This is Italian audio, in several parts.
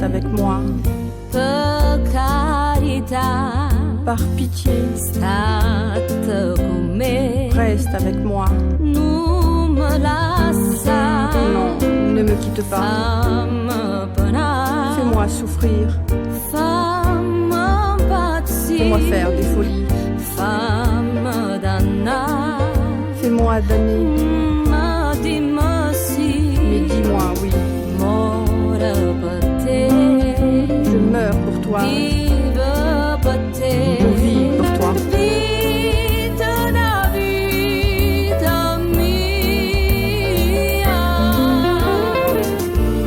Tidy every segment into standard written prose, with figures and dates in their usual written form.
reste avec moi. Per carità, Par pitié, state con me. reste avec moi. Non me lascia, Non, ne me quitte pas. fammi penare, Fais-moi souffrir. fammi impazzire, Fais-moi faire des folies. fammi dannare. Fais-moi damner. Ma dimmi sì, Mais dis-moi oui. muore per te, Je meurs pour toi. vive per te, Je vis pour toi. vita da vita mia.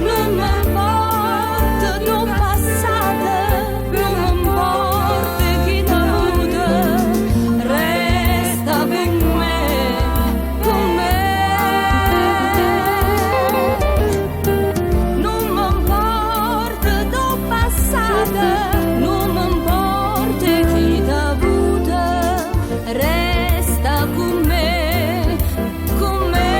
Non mi importa tuo passato, non mi importa chi t'ha avuto, resta con me, con me. Non mi importa tuo passato, non mi importa chi t'ha avuto, resta con me, con me.